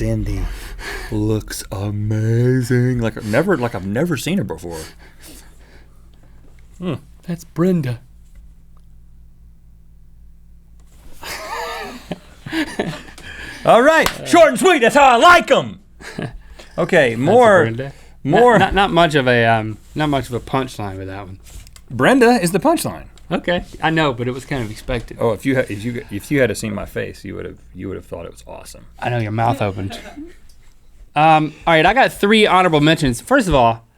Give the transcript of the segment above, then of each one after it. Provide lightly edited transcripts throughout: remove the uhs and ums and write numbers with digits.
Cindy looks amazing. Like I've never seen her before. That's Brenda. All right, short and sweet. That's how I like them. Okay, more. Not much of a punchline with that one. Brenda is the punchline. Okay, I know, but it was kind of expected. Oh, if you had seen my face, you would have thought it was awesome. I know your mouth opened. All right, I got 3 honorable mentions. First of all,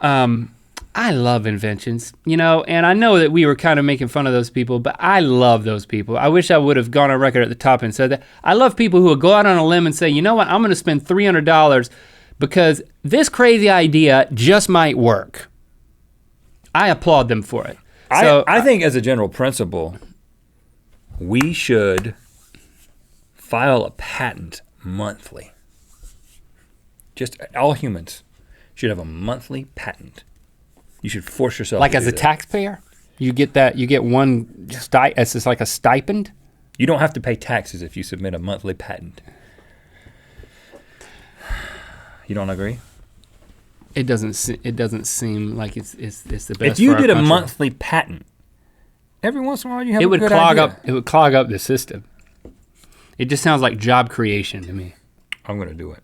I love inventions, and I know that we were kind of making fun of those people, but I love those people. I wish I would have gone on record at the top and said that. I love people who will go out on a limb and say, you know what, I'm going to spend $300 because this crazy idea just might work. I applaud them for it. I think as a general principle, we should file a patent monthly. Just all humans should have a monthly patent. You should force yourself like to as do a that. taxpayer, you get one it's just like a stipend. You don't have to pay taxes if you submit a monthly patent. You don't agree? It doesn't seem like it's the best. If you for our did a country. monthly patent, every once in a while you have it a would good clog idea. up. It would clog up the system. It just sounds like job creation to me. I'm going to do it.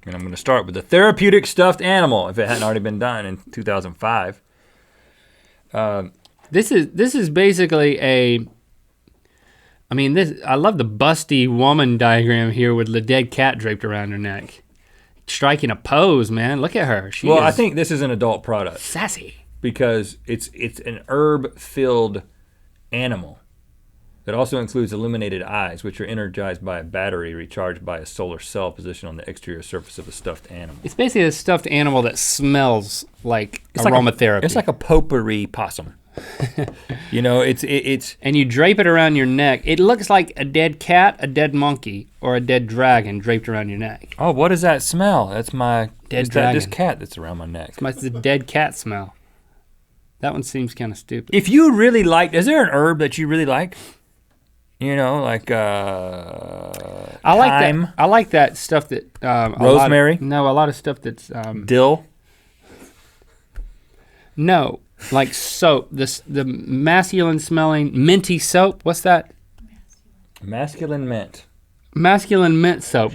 And I'm going to start with the therapeutic stuffed animal, if it hadn't already been done in 2005. This is basically I love the busty woman diagram here with the dead cat draped around her neck. Striking a pose, man. Look at her. I think this is an adult product. Sassy. Because it's an herb-filled animal that also includes illuminated eyes, which are energized by a battery recharged by a solar cell positioned on the exterior surface of a stuffed animal. It's basically a stuffed animal that smells like aromatherapy. It's like a potpourri possum. It's and you drape it around your neck. It looks like a dead cat, a dead monkey, or a dead dragon draped around your neck. Oh, what does that smell? That's my dead dragon. This cat that's around my neck. It's the dead cat smell. That one seems kind of stupid. Is there an herb that you really like? Like thyme? I like that stuff that rosemary? A lot of stuff that's dill. No, like soap. The masculine smelling minty soap. What's that? Masculine mint. Masculine mint soap.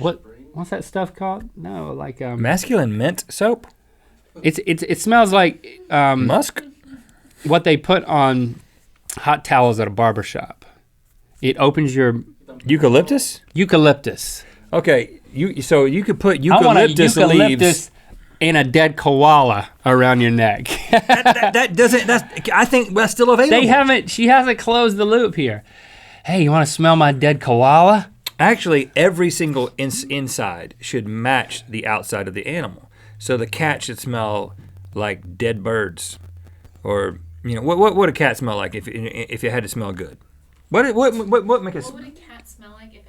What's that stuff called? No, like masculine mint soap. It smells like musk. What they put on hot towels at a barber shop. It opens your eucalyptus. Okay, you could put I want eucalyptus leaves and a dead koala around your neck. that doesn't. I think that's still available. She hasn't closed the loop here. Hey, you want to smell my dead koala? Actually, every single inside should match the outside of the animal. So the cat should smell like dead birds, or what would a cat smell like if it had to smell good? What make What would a cat smell like if it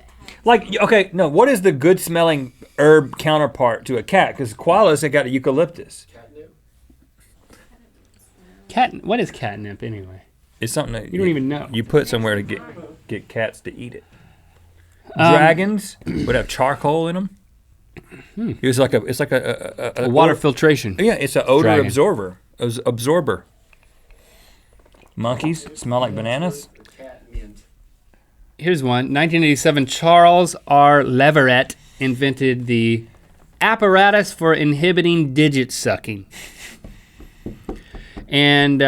had? What is the good smelling herb counterpart to a cat? Because koalas have got a eucalyptus. Catnip. What is catnip anyway? It's something that you don't even know. You put somewhere to get cats to eat it. Dragons would have charcoal in them. It's like a water filtration. Yeah, it's an odor dragon. absorber. Monkeys smell like bananas. Here's one. 1987, Charles R. Leverett invented the apparatus for inhibiting digit sucking. And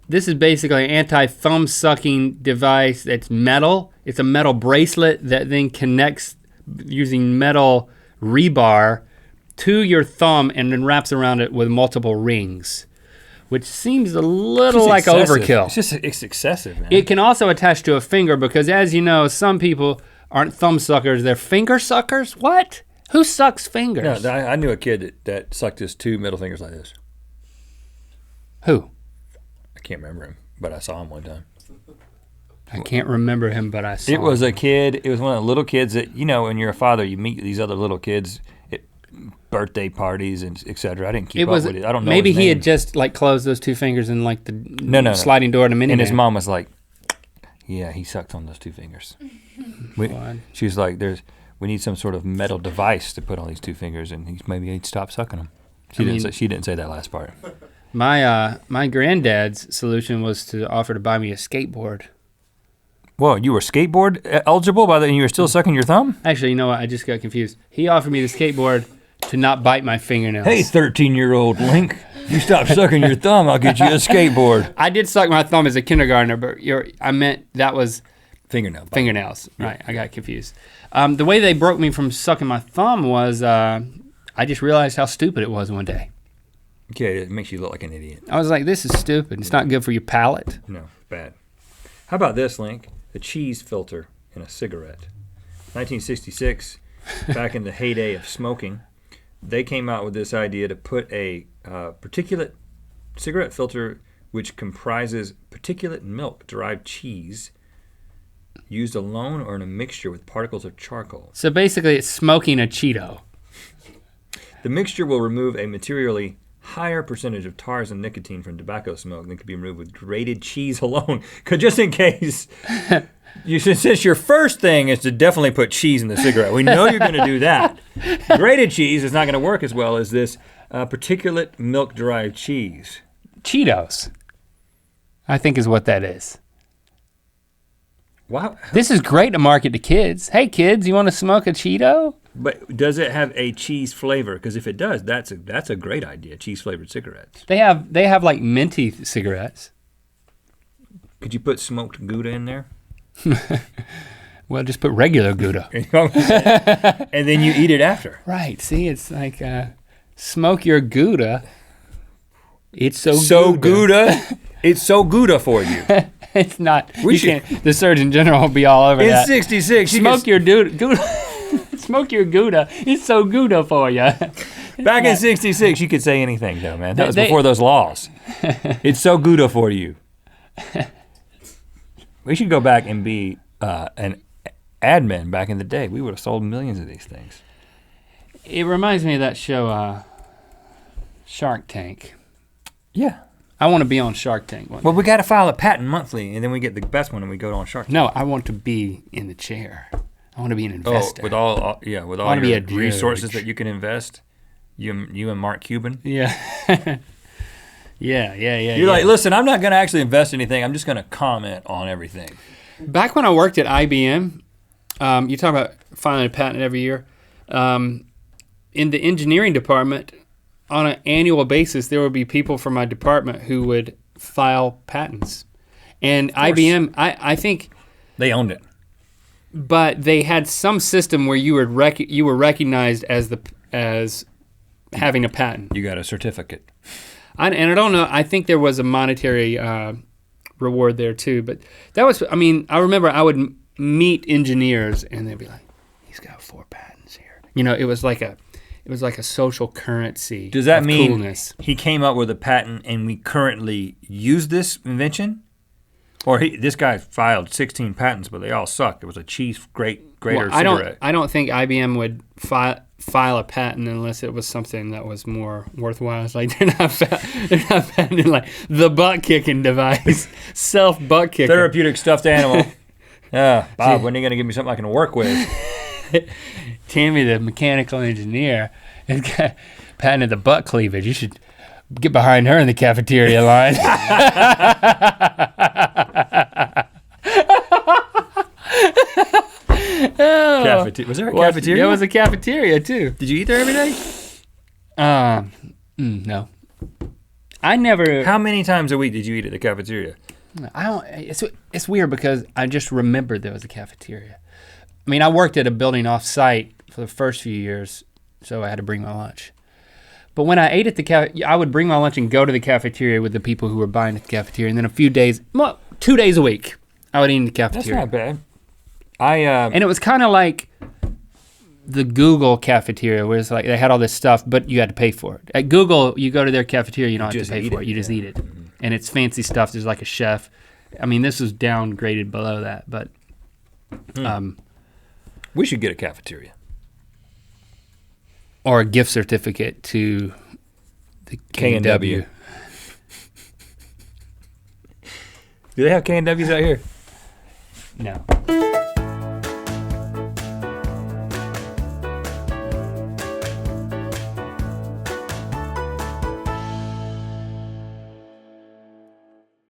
this is basically an anti-thumb sucking device that's metal. It's a metal bracelet that then connects using metal rebar to your thumb and then wraps around it with multiple rings, which seems a little like overkill. It's excessive, man. It can also attach to a finger because, as you know, some people aren't thumb suckers, they're finger suckers. What? Who sucks fingers? No, I knew a kid that sucked his 2 middle fingers like this. Who? I can't remember him, but I saw him one time. I can't remember him, but I saw him. It was a kid. It was one of the little kids that, when you're a father, you meet these other little kids at birthday parties and et cetera. I didn't keep up with it. I don't know. Maybe his he name. had just closed those 2 fingers in like the no. sliding door to minivan. And his mom was like, "Yeah, he sucked on those 2 fingers." She was like, We need some sort of metal device to put on these two fingers, and maybe he'd stop sucking them. She didn't say that last part. My granddad's solution was to offer to buy me a skateboard. Whoa, you were skateboard eligible by then, and you were still sucking your thumb? Actually, you know what? I just got confused. He offered me the skateboard to not bite my fingernails. Hey, 13-year-old Link, you stop sucking your thumb, I'll get you a skateboard. I did suck my thumb as a kindergartner, but I meant that was fingernails. Yeah. Right, I got confused. The way they broke me from sucking my thumb was I just realized how stupid it was one day. Okay, it makes you look like an idiot. I was like, this is stupid. It's not good for your palate. No, bad. How about this, Link? A cheese filter in a cigarette. 1966, back in the heyday of smoking, they came out with this idea to put a particulate cigarette filter which comprises particulate milk-derived cheese used alone or in a mixture with particles of charcoal. So basically, it's smoking a Cheeto. The mixture will remove a materially higher percentage of tars and nicotine from tobacco smoke than can be removed with grated cheese alone. Because just in case, since your first thing is to definitely put cheese in the cigarette, we know you're going to do that. Grated cheese is not going to work as well as this particulate milk-derived cheese. Cheetos, I think is what that is. Wow. This is great to market to kids. Hey kids, you want to smoke a Cheeto? But does it have a cheese flavor? Because if it does, that's a great idea. Cheese-flavored cigarettes. They have like minty cigarettes. Could you put smoked Gouda in there? Well, just put regular Gouda. And then you eat it after. Right. See, it's like smoke your Gouda. It's so Gouda. It's so Gouda for you. It's not. The Surgeon General will be all over that. In 66, smoke your Gouda. Smoke your Gouda. It's so Gouda for you. Back in 66, you could say anything though, man. That was before those laws. It's so Gouda for you. We should go back and be an admin back in the day. We would have sold millions of these things. It reminds me of that show, Shark Tank. Yeah. I want to be on Shark Tank. Well, we got to file a patent monthly, and then we get the best one, and we go on Shark Tank. No, I want to be in the chair. I want to be an investor. With all your resources that you can invest. You and Mark Cuban. Yeah. Yeah. You're like, listen, I'm not going to actually invest anything. I'm just going to comment on everything. Back when I worked at IBM, you talk about filing a patent every year. In the engineering department, on an annual basis, there would be people from my department who would file patents. And IBM, I think... They owned it. But they had some system where you were recognized as having a patent. You got a certificate. And I don't know, I think there was a monetary reward there too. But that was, I remember I would meet engineers and they'd be like, he's got 4 patents here. You know, it was like a social currency. Does that mean coolness. He came up with a patent and we currently use this invention? Or this guy filed 16 patents, but they all sucked. It was a cheese grater cigarette. I don't think IBM would file a patent unless it was something that was more worthwhile. It's like they're not patenting like the butt kicking device, self butt kicker. Therapeutic stuffed animal. Bob, when are you gonna give me something I can work with? Tammy, the mechanical engineer, has got patented the butt cleavage. You should get behind her in the cafeteria line. Was there a cafeteria? There was a cafeteria too. Did you eat there every day? No. I never. How many times a week did you eat at the cafeteria? I don't. It's weird because I just remembered there was a cafeteria. I mean, I worked at a building off-site for the first few years, so I had to bring my lunch. But when I ate at the I would bring my lunch and go to the cafeteria with the people who were buying at the cafeteria, and then 2 days a week, I would eat in the cafeteria. That's not bad. And it was kind of like the Google cafeteria, where it's like they had all this stuff, but you had to pay for it. At Google, you go to their cafeteria, you don't have to pay for it. You just eat it. Mm-hmm. And it's fancy stuff. There's like a chef. I mean, this was downgraded below that, but... we should get a cafeteria. Or a gift certificate to the K&W. Do they have K&Ws out here? No.